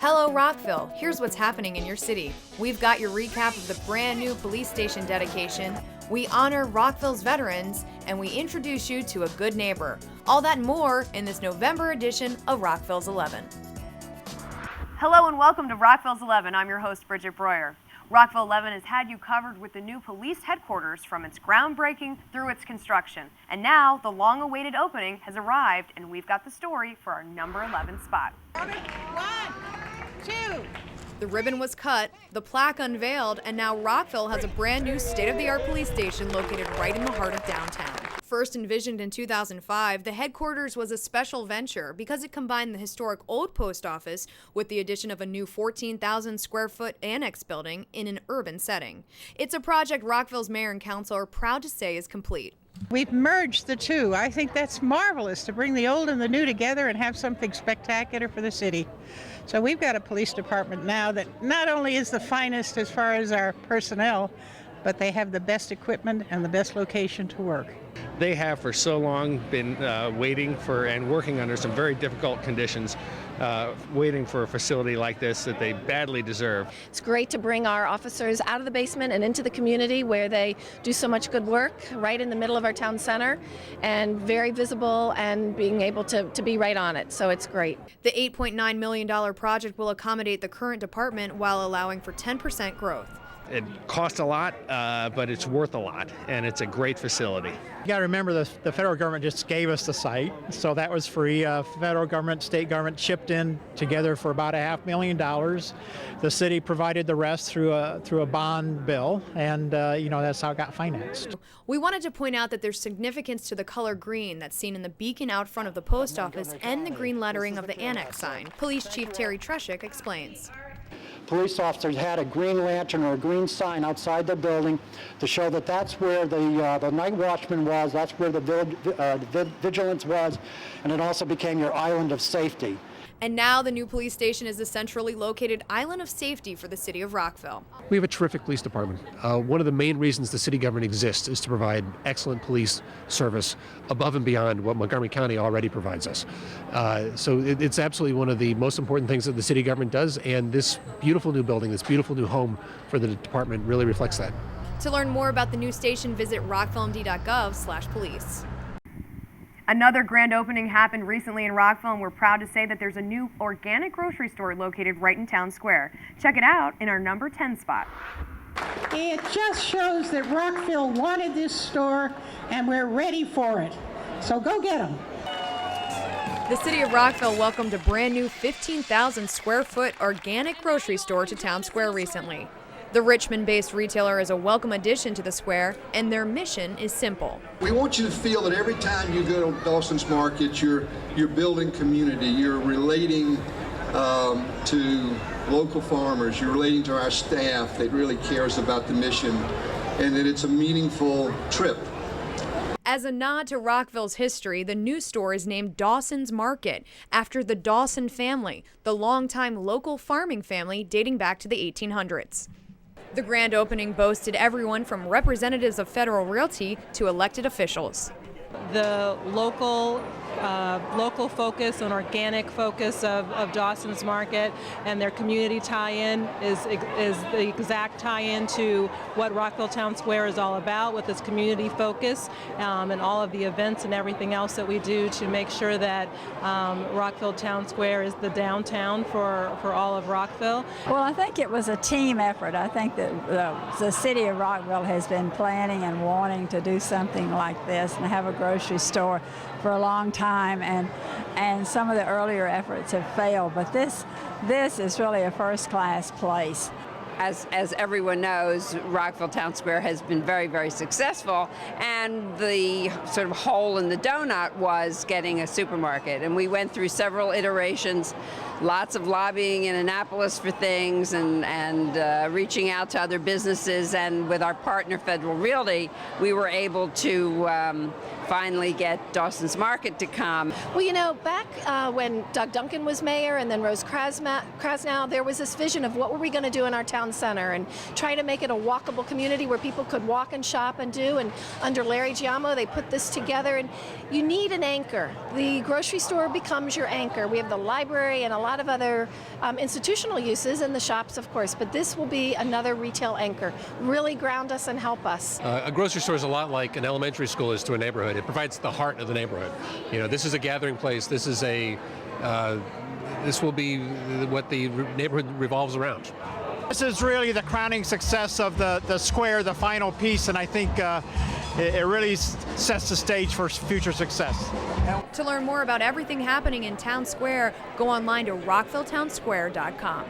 Hello Rockville, here's what's happening in your city. We've got your recap of the brand new police station dedication, we honor Rockville's veterans, and we introduce you to a good neighbor. All that and more in this November edition of Rockville's 11. Hello and welcome to Rockville's 11. I'm your host, Bridget Breuer. Rockville 11 has had you covered with the new police headquarters from its groundbreaking through its construction. And now the long-awaited opening has arrived, and we've got the story for our number 11 spot. 1, 2. The ribbon was cut, the plaque unveiled, and now Rockville has a brand new state-of-the-art police station located right in the heart of downtown. First envisioned in 2005, the headquarters was a special venture because it combined the historic old post office with the addition of a new 14,000 square foot annex building in an urban setting. It's a project Rockville's mayor and council are proud to say is complete. We've merged the two. I think that's marvelous to bring the old and the new together and have something spectacular for the city. So we've got a police department now that not only is the finest as far as our personnel, but they have the best equipment and the best location to work. They have for so long been waiting for and working under some very difficult conditions, waiting for a facility like this that they badly deserve. It's great to bring our officers out of the basement and into the community where they do so much good work, right in the middle of our town center, and very visible and being able to be right on it, so it's great. The $8.9 million project will accommodate the current department while allowing for 10% growth. It costs a lot, but it's worth a lot, and it's a great facility. You got to remember the federal government just gave us the site, so that was free. Federal government, state government chipped in together for about $500,000. The city provided the rest through a bond bill, and that's how it got financed. We wanted to point out that there's significance to the color green that's seen in the beacon out front of the post office and the green lettering of the annex sign. Police Chief Terry Treshik explains. Police officers had a green lantern or a green sign outside the building to show that that's where the night watchman was, that's where the vigilance was, and it also became your island of safety. And now the new police station is the centrally located island of safety for the city of Rockville. We have a terrific police department. One of the main reasons the city government exists is to provide excellent police service above and beyond what Montgomery County already provides us. So it's absolutely one of the most important things that the city government does, and this beautiful new building, this beautiful new home for the department really reflects that. To learn more about the new station, visit rockvillemd.gov/police. Another grand opening happened recently in Rockville, and we're proud to say that there's a new organic grocery store located right in Town Square. Check it out in our number 10 spot. It just shows that Rockville wanted this store and we're ready for it. So go get them. The city of Rockville welcomed a brand new 15,000 square foot organic grocery store to Town Square recently. The Richmond-based retailer is a welcome addition to the square, and their mission is simple. We want you to feel that every time you go to Dawsons Market, you're building community, you're relating to local farmers, you're relating to our staff that really cares about the mission, and that it's a meaningful trip. As a nod to Rockville's history, the new store is named Dawsons Market, after the Dawson family, the longtime local farming family dating back to the 1800s. The grand opening boasted everyone from representatives of Federal Realty to elected officials. The local focus and organic focus of Dawsons Market and their community tie-in is the exact tie-in to what Rockville Town Square is all about, with its community focus and all of the events and everything else that we do to make sure that Rockville Town Square is the downtown for all of Rockville. Well, I think it was a team effort. I think that the city of Rockville has been planning and wanting to do something like this and have a grocery store for a long time, and some of the earlier efforts have failed, but this is really a first-class place. As everyone knows, Rockville Town Square has been very, very successful, and the sort of hole in the donut was getting a supermarket. And we went through several iterations, lots of lobbying in Annapolis for things, and reaching out to other businesses. And with our partner, Federal Realty, we were able to finally get Dawsons Market to come. Well, back when Doug Duncan was mayor and then Rose Krasnow, there was this vision of what were we going to do in our town center and try to make it a walkable community where people could walk and shop and do. And under Larry Giamo, they put this together, and you need an anchor. The grocery store becomes your anchor. We have the library and a lot lot of other institutional uses and the shops, of course, but this will be another retail anchor. Really ground us and help us. A grocery store is a lot like an elementary school is to a neighborhood. It provides the heart of the neighborhood. You know, this is a gathering place. This is this will be what the neighborhood revolves around. This is really the crowning success of the square, the final piece, and I think it really sets the stage for future success. To learn more about everything happening in Town Square, go online to rockvilltownsquare.com.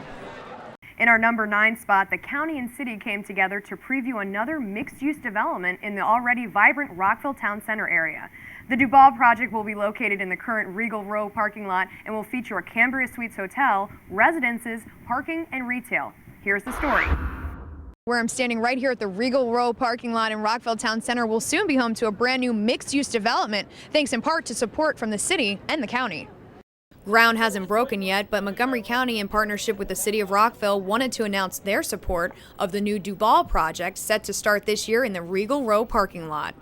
In our number 9 spot, the county and city came together to preview another mixed-use development in the already vibrant Rockville Town Center area. The Duval project will be located in the current Regal Row parking lot and will feature a Cambria Suites hotel, residences, parking, and retail. Here's the story. Where I'm standing right here at the Regal Row parking lot in Rockville Town Center will soon be home to a brand new mixed-use development, thanks in part to support from the city and the county. Ground hasn't broken yet, but Montgomery County, in partnership with the city of Rockville, wanted to announce their support of the new Duval project set to start this year in the Regal Row parking lot.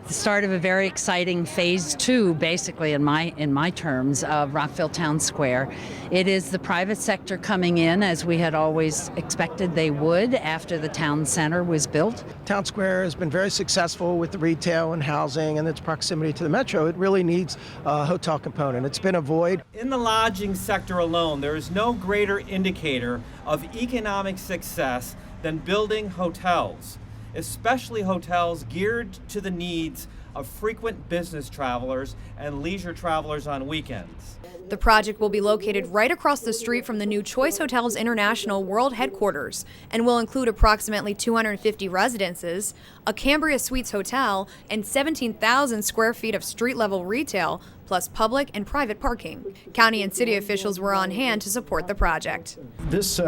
The start of a very exciting phase 2, basically in my terms, of Rockville Town Square. It is the private sector coming in, as we had always expected they would after the town center was built. Town Square has been very successful with the retail and housing and its proximity to the metro. It really needs a hotel component. It's been a void. In the lodging sector alone, there is no greater indicator of economic success than building hotels, especially hotels geared to the needs of frequent business travelers and leisure travelers on weekends. The project will be located right across the street from the new Choice Hotels International World Headquarters and will include approximately 250 residences, a Cambria Suites hotel, and 17,000 square feet of street-level retail, plus public and private parking. County and city officials were on hand to support the project. This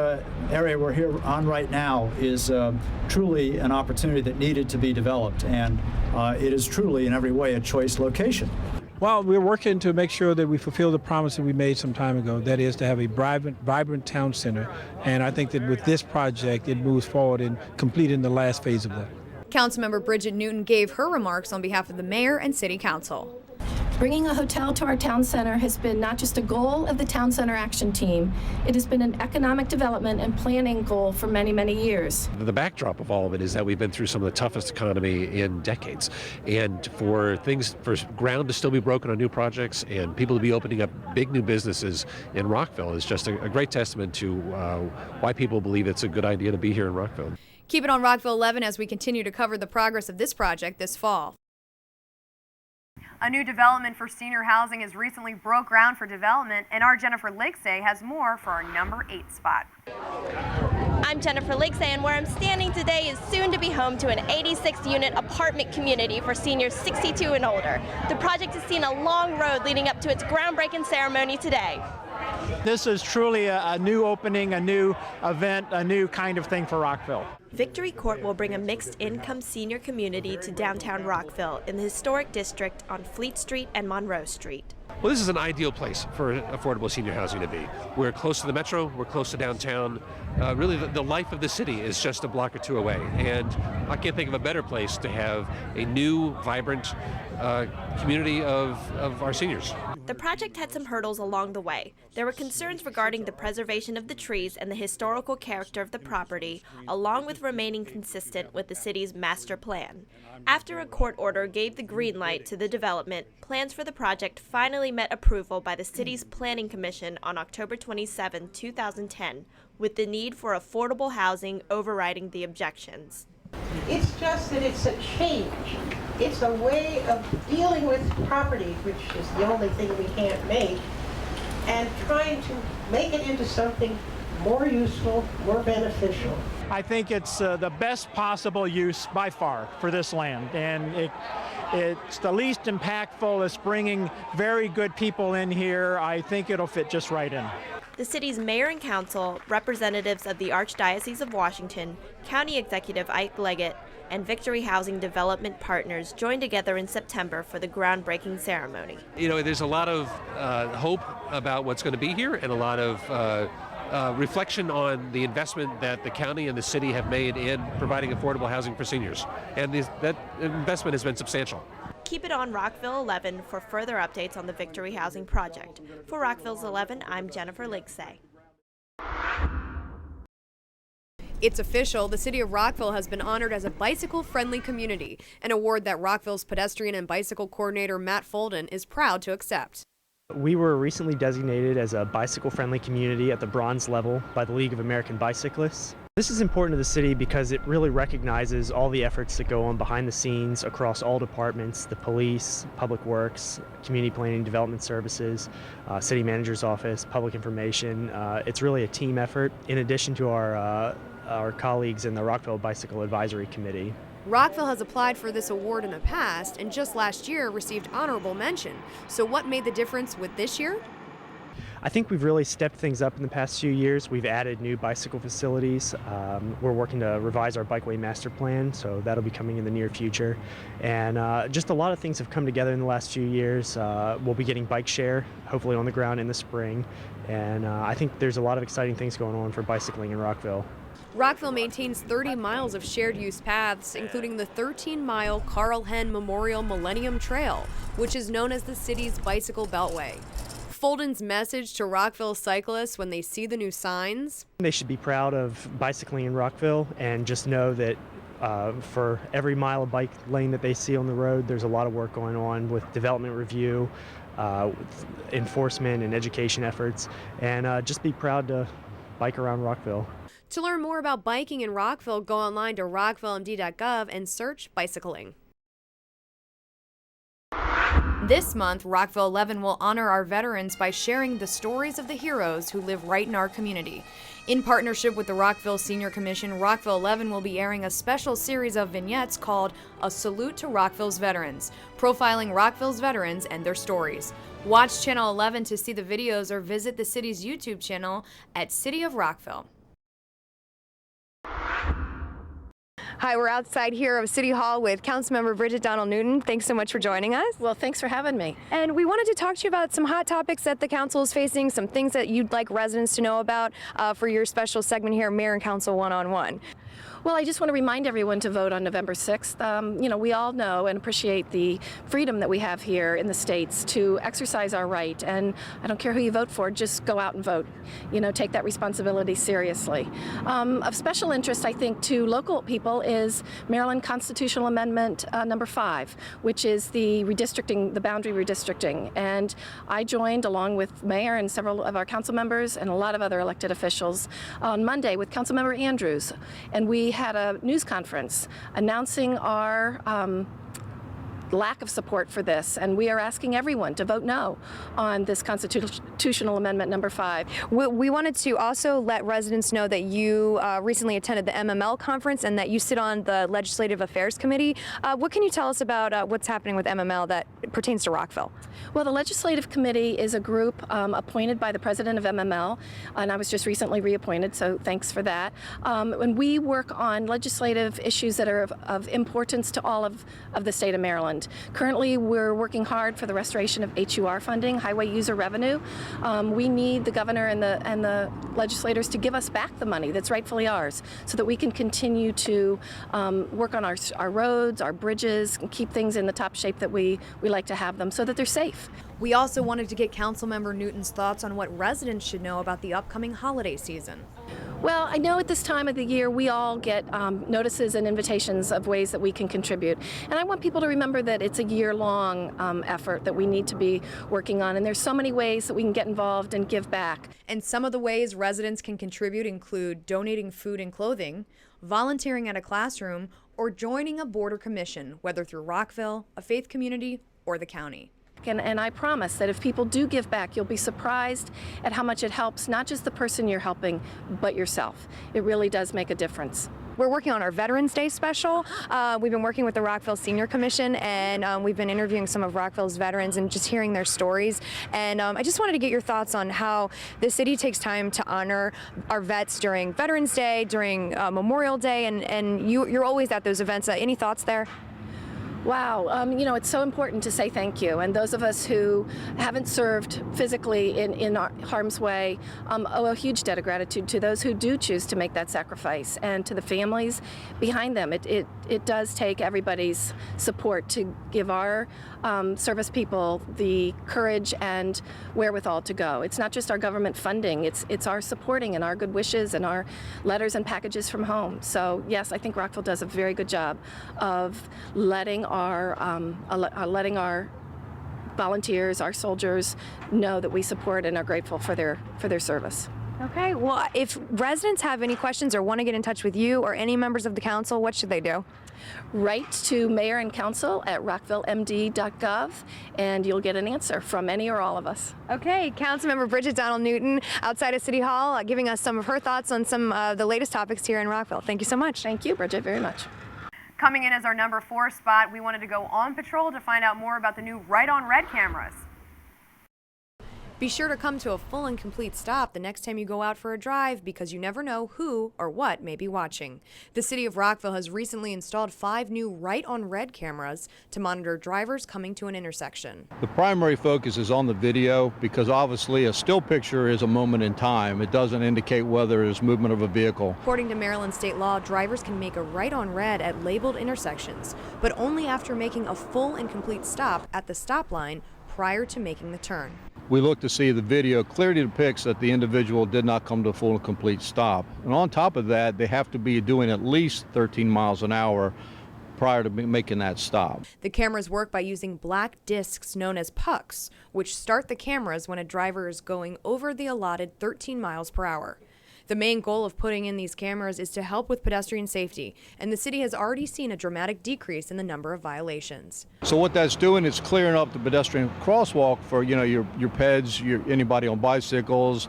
area we're here on right now is truly an opportunity that needed to be developed, and it is truly in every way a choice location. Well, we're working to make sure that we fulfill the promise that we made some time ago, that is to have a vibrant town center, and I think that with this project it moves forward in completing the last phase of that. Councilmember Bridget Newton gave her remarks on behalf of the mayor and city council. Bringing a hotel to our town center has been not just a goal of the Town Center Action Team, it has been an economic development and planning goal for many, many years. The backdrop of all of it is that we've been through some of the toughest economy in decades. And for ground to still be broken on new projects and people to be opening up big new businesses in Rockville is just a great testament to why people believe it's a good idea to be here in Rockville. Keep it on Rockville 11 as we continue to cover the progress of this project this fall. A new development for senior housing has recently broke ground for development, and our Jennifer Lakesay has more for our number 8 spot. I'm Jennifer Lakesay, and where I'm standing today is soon to be home to an 86-unit apartment community for seniors 62 and older. The project has seen a long road leading up to its groundbreaking ceremony today. This is truly a new opening, a new event, a new kind of thing for Rockville. Victory Court will bring a mixed-income senior community to downtown Rockville in the historic district on Fleet Street and Monroe Street. Well, this is an ideal place for affordable senior housing to be. We're close to the metro, we're close to downtown. Really, the life of the city is just a block or two away. And I can't think of a better place to have a new, vibrant community of our seniors. The project had some hurdles along the way. There were concerns regarding the preservation of the trees and the historical character of the property, along with remaining consistent with the city's master plan. After a court order gave the green light to the development, plans for the project finally met approval by the city's Planning Commission on October 27, 2010, with the need for affordable housing overriding the objections. It's just that it's a change. It's a way of dealing with property, which is the only thing we can't make, and trying to make it into something more useful, more beneficial. I think it's the best possible use by far for this land, and it's the least impactful. It's bringing very good people in here. I think it'll fit just right in. The city's mayor and council, representatives of the Archdiocese of Washington, County Executive Ike Leggett, and Victory Housing Development Partners joined together in September for the groundbreaking ceremony. You know, there's a lot of hope about what's going to be here and a lot of reflection on the investment that the county and the city have made in providing affordable housing for seniors. And that investment has been substantial. Keep it on Rockville 11 for further updates on the Victory Housing Project. For Rockville's 11, I'm Jennifer Ligsay. It's official, the city of Rockville has been honored as a bicycle-friendly community, an award that Rockville's pedestrian and bicycle coordinator Matt Folden is proud to accept. We were recently designated as a bicycle-friendly community at the bronze level by the League of American Bicyclists. This is important to the city because it really recognizes all the efforts that go on behind the scenes across all departments, the police, public works, community planning, development services, city manager's office, public information. It's really a team effort in addition to our colleagues in the Rockville Bicycle Advisory Committee. Rockville has applied for this award in the past and just last year received honorable mention. So what made the difference with this year? I think we've really stepped things up in the past few years. We've added new bicycle facilities. We're working to revise our bikeway master plan, so that'll be coming in the near future. And just a lot of things have come together in the last few years. We'll be getting bike share, hopefully on the ground in the spring. And I think there's a lot of exciting things going on for bicycling in Rockville. Rockville maintains 30 miles of shared use paths, including the 13-mile Carl Henn Memorial Millennium Trail, which is known as the city's bicycle beltway. Folden's message to Rockville cyclists when they see the new signs: they should be proud of bicycling in Rockville and just know that for every mile of bike lane that they see on the road, there's a lot of work going on with development review, enforcement and education efforts, and just be proud to bike around Rockville. To learn more about biking in Rockville, go online to rockvillemd.gov and search bicycling. This month, Rockville 11 will honor our veterans by sharing the stories of the heroes who live right in our community. In partnership with the Rockville Senior Commission, Rockville 11 will be airing a special series of vignettes called A Salute to Rockville's Veterans, profiling Rockville's veterans and their stories. Watch Channel 11 to see the videos or visit the city's YouTube channel at City of Rockville. Hi, we're outside here of City Hall with Councilmember Bridget Donnell-Newton. Thanks so much for joining us. Well, thanks for having me. And we wanted to talk to you about some hot topics that the council is facing, some things that you'd like residents to know about for your special segment here, Mayor and Council One-on-One. Well, I just want to remind everyone to vote on November 6th. You know, we all know and appreciate the freedom that we have here in the States to exercise our right. And I don't care who you vote for, just go out and vote. You know, take that responsibility seriously. Of special interest, I think, to local people is Maryland Constitutional Amendment number 5, which is the redistricting, the boundary redistricting. And I joined along with Mayor and several of our council members and a lot of other elected officials on Monday with Councilmember Andrews. And we had a news conference announcing our lack of support for this, and we are asking everyone to vote no on this constitutional amendment number 5. We wanted to also let residents know that you recently attended the MML conference and that you sit on the Legislative Affairs Committee. What can you tell us about what's happening with MML that pertains to Rockville? Well, the Legislative Committee is a group appointed by the president of MML, and I was just recently reappointed, so thanks for that. And we work on legislative issues that are of importance to all of the state of Maryland. Currently, we're working hard for the restoration of HUR funding, highway user revenue. We need the governor and the legislators to give us back the money that's rightfully ours so that we can continue to work on our roads, our bridges, and keep things in the top shape that we like to have them so that they're safe. We also wanted to get Councilmember Newton's thoughts on what residents should know about the upcoming holiday season. Well, I know at this time of the year we all get notices and invitations of ways that we can contribute. And I want people to remember that it's a year-long effort that we need to be working on. And there's so many ways that we can get involved and give back. And some of the ways residents can contribute include donating food and clothing, volunteering at a classroom, or joining a board or commission, whether through Rockville, a faith community, or the county. And I promise that if people do give back, you'll be surprised at how much it helps not just the person you're helping, but yourself. It really does make a difference. We're working on our Veterans Day special. We've been working with the Rockville Senior Commission, and we've been interviewing some of Rockville's veterans and just hearing their stories. And I just wanted to get your thoughts on how the city takes time to honor our vets during Veterans Day, during Memorial Day, and you're always at those events. Any thoughts there? Wow, you know, it's so important to say thank you. And those of us who haven't served physically in harm's way owe a huge debt of gratitude to those who do choose to make that sacrifice and to the families behind them. It does take everybody's support to give our service people the courage and wherewithal to go. It's not just our government funding, it's our supporting and our good wishes and our letters and packages from home. So yes, I think Rockville does a very good job of letting our volunteers, our soldiers, know that we support and are grateful for their service. Okay, well, if residents have any questions or want to get in touch with you or any members of the council, what should they do? Write to mayor and council at rockvillemd.gov and you'll get an answer from any or all of us. Okay, Councilmember Bridget Donald-Newton outside of City Hall giving us some of her thoughts on some of the latest topics here in Rockville. Thank you so much. Thank you, Bridget, very much. Coming in as our number 4 spot, we wanted to go on patrol to find out more about the new Right on Red cameras. Be sure to come to a full and complete stop the next time you go out for a drive because you never know who or what may be watching. The city of Rockville has recently installed 5 new Right on Red cameras to monitor drivers coming to an intersection. The primary focus is on the video because obviously a still picture is a moment in time. It doesn't indicate whether there's movement of a vehicle. According to Maryland state law, drivers can make a right on red at labeled intersections, but only after making a full and complete stop at the stop line prior to making the turn. We look to see the video clearly depicts that the individual did not come to a full and complete stop. And on top of that, they have to be doing at least 13 miles an hour prior to making that stop. The cameras work by using black discs known as pucks, which start the cameras when a driver is going over the allotted 13 miles per hour. The main goal of putting in these cameras is to help with pedestrian safety, and the city has already seen a dramatic decrease in the number of violations. So what that's doing is clearing up the pedestrian crosswalk for, your peds, anybody on bicycles,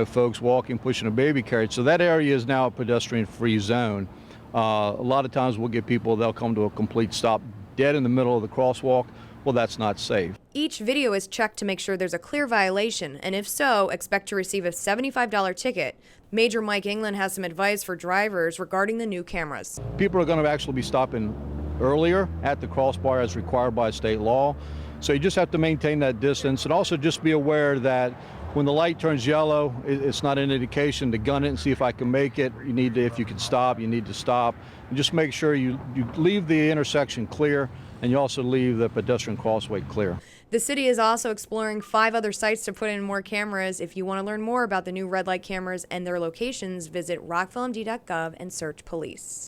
folks walking, pushing a baby carriage. So that area is now a pedestrian-free zone. A lot of times we'll get people, they'll come to a complete stop dead in the middle of the crosswalk. Well, that's not safe. Each video is checked to make sure there's a clear violation, and if so, expect to receive a $75 ticket. Major Mike England has some advice for drivers regarding the new cameras. People are going to actually be stopping earlier at the crossbar as required by state law. So you just have to maintain that distance, and also just be aware that when the light turns yellow, it's not an indication to gun it and see if I can make it. You need to, if you can stop, you need to stop. And just make sure you leave the intersection clear, and you also leave the pedestrian crossway clear. The city is also exploring 5 other sites to put in more cameras. If you want to learn more about the new red light cameras and their locations, visit rockvillemd.gov and search police.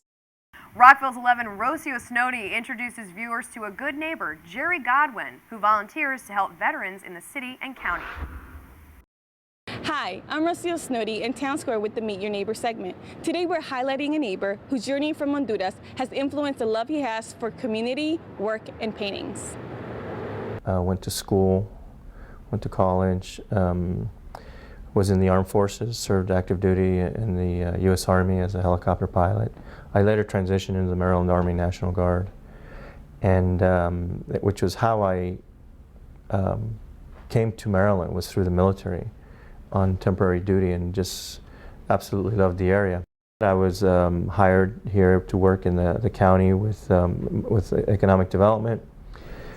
Rockville's 11 Rocio Snowdy introduces viewers to a good neighbor, Jerry Godwin, who volunteers to help veterans in the city and county. Hi, I'm Rocio Snowdy in Town Square with the Meet Your Neighbor segment. Today we're highlighting a neighbor whose journey from Honduras has influenced the love he has for community, work, and paintings. Went to school, went to college, was in the armed forces, served active duty in the U.S. Army as a helicopter pilot. I later transitioned into the Maryland Army National Guard, and which was how I came to Maryland, was through the military on temporary duty, and just absolutely loved the area. I was hired here to work in the county with economic development.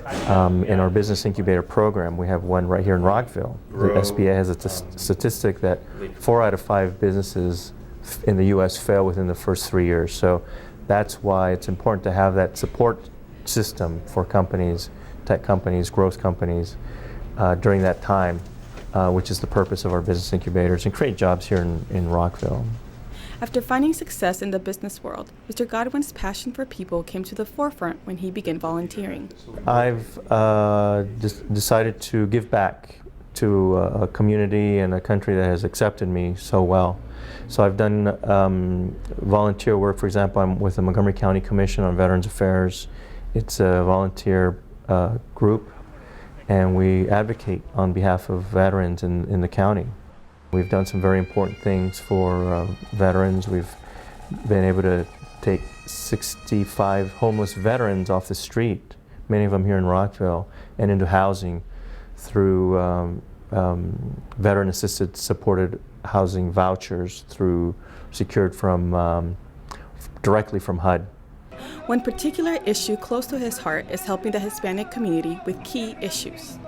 In our business incubator program, we have one right here in Rockville. The SBA has a statistic that 4 out of 5 businesses in the U.S. fail within the first 3 years. So that's why it's important to have that support system for companies, tech companies, growth companies during that time, which is the purpose of our business incubators, and create jobs here in Rockville. After finding success in the business world, Mr. Godwin's passion for people came to the forefront when he began volunteering. I've decided to give back to a community and a country that has accepted me so well. So I've done volunteer work. For example, I'm with the Montgomery County Commission on Veterans Affairs. It's a volunteer group, and we advocate on behalf of veterans in the county. We've done some very important things for veterans. We've been able to take 65 homeless veterans off the street, many of them here in Rockville, and into housing through veteran-assisted supported housing vouchers secured from directly from HUD. One particular issue close to his heart is helping the Hispanic community with key issues.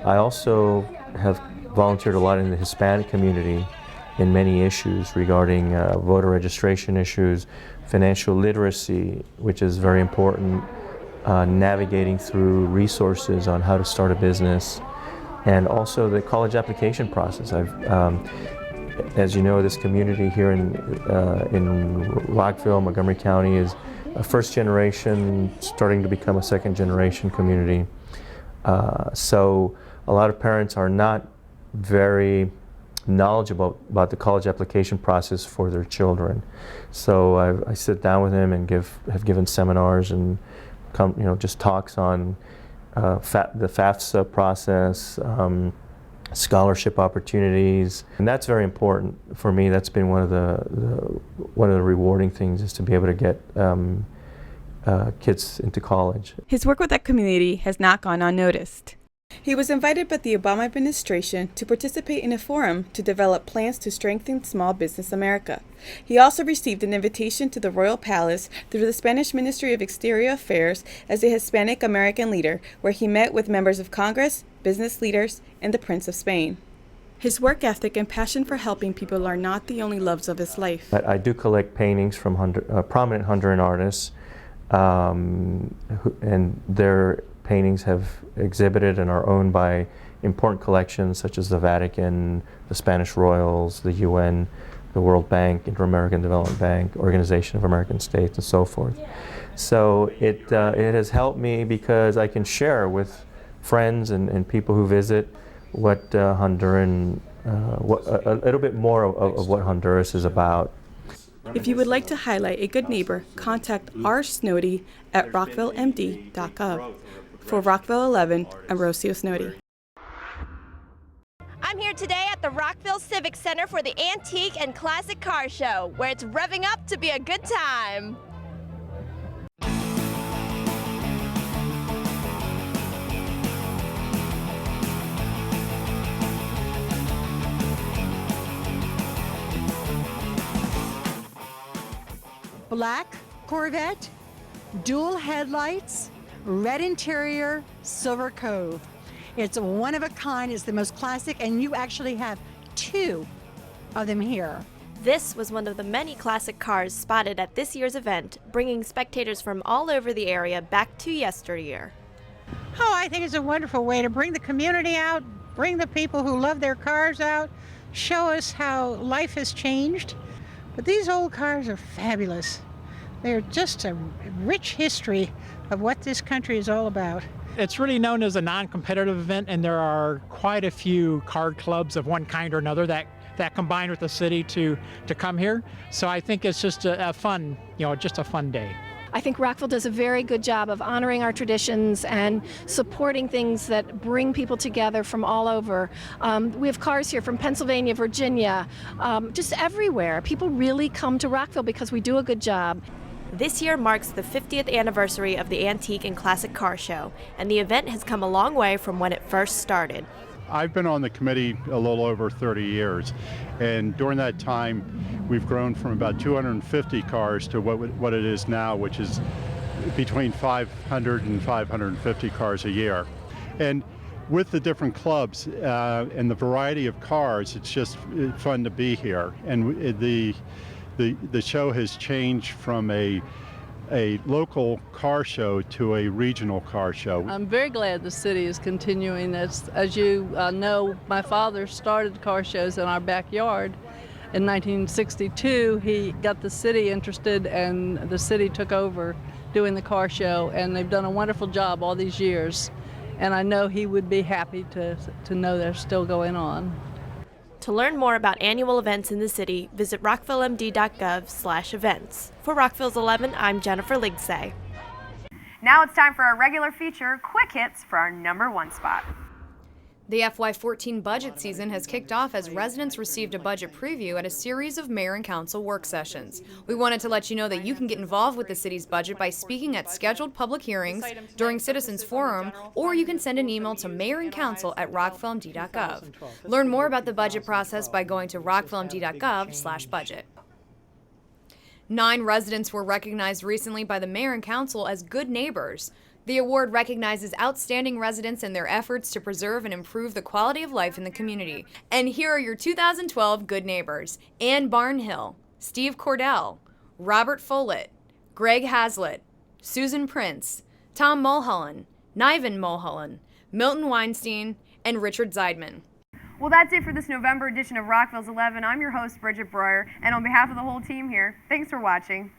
I also have volunteered a lot in the Hispanic community in many issues regarding voter registration issues, financial literacy, which is very important, navigating through resources on how to start a business, and also the college application process. As you know, this community here in Rockville, Montgomery County is a first generation, starting to become a second generation community. So a lot of parents are not very knowledgeable about the college application process for their children. So I sit down with them and have given seminars and just talks on the FAFSA process, scholarship opportunities, and that's very important for me. That's been one of the rewarding things, is to be able to get kids into college. His work with that community has not gone unnoticed. He was invited by the Obama administration to participate in a forum to develop plans to strengthen small business America. He also received an invitation to the Royal Palace through the Spanish Ministry of Exterior Affairs as a Hispanic American leader, where he met with members of Congress, business leaders, and the Prince of Spain. His work ethic and passion for helping people are not the only loves of his life. I do collect paintings from prominent Honduran artists, and their paintings have exhibited and are owned by important collections such as the Vatican, the Spanish Royals, the UN, the World Bank, Inter-American Development Bank, Organization of American States, and so forth. So it has helped me because I can share with friends and people who visit what Honduran, a little bit more of what Honduras is about. If you would like to highlight a good neighbor, contact R. Snowdy at rockvillemd.gov. For Rockville 11, I'm Rocio Snowdy. I'm here today at the Rockville Civic Center for the Antique and Classic Car Show, where it's revving up to be a good time. Black Corvette, dual headlights, red interior, silver cove. It's one of a kind, it's the most classic, and you actually have two of them here. This was one of the many classic cars spotted at this year's event, bringing spectators from all over the area back to yesteryear. Oh, I think it's a wonderful way to bring the community out, bring the people who love their cars out, show us how life has changed. But these old cars are fabulous. They're just a rich history of what this country is all about. It's really known as a non-competitive event, and there are quite a few car clubs of one kind or another that combine with the city to come here. So I think it's just a fun, just a fun day. I think Rockville does a very good job of honoring our traditions and supporting things that bring people together from all over. We have cars here from Pennsylvania, Virginia, just everywhere. People really come to Rockville because we do a good job. This year marks the 50th anniversary of the Antique and Classic Car Show, and the event has come a long way from when it first started. I've been on the committee a little over 30 years, and during that time we've grown from about 250 cars to what it is now, which is between 500 and 550 cars a year. And with the different clubs and the variety of cars, it's just fun to be here. And the show has changed from a local car show to a regional car show. I'm very glad the city is continuing. As you know, my father started car shows in our backyard. In 1962, he got the city interested, and the city took over doing the car show, and they've done a wonderful job all these years. And I know he would be happy to know they're still going on. To learn more about annual events in the city, visit rockvillemd.gov/events. For Rockville's 11, I'm Jennifer Ligsay. Now it's time for our regular feature, Quick Hits, for our #1 spot. The FY14 budget season has kicked off as residents received a budget preview at a series of mayor and council work sessions. We wanted to let you know that you can get involved with the city's budget by speaking at scheduled public hearings, during Citizens Forum, or you can send an email to mayorandcouncil@rockvillemd.gov. Learn more about the budget process by going to rockvillemd.gov/budget. 9 residents were recognized recently by the mayor and council as good neighbors. The award recognizes outstanding residents and their efforts to preserve and improve the quality of life in the community. And here are your 2012 good neighbors: Ann Barnhill, Steve Cordell, Robert Follett, Greg Hazlitt, Susan Prince, Tom Mulholland, Niven Mulholland, Milton Weinstein, and Richard Zeidman. Well, that's it for this November edition of Rockville's 11. I'm your host, Bridget Breuer, and on behalf of the whole team here, thanks for watching.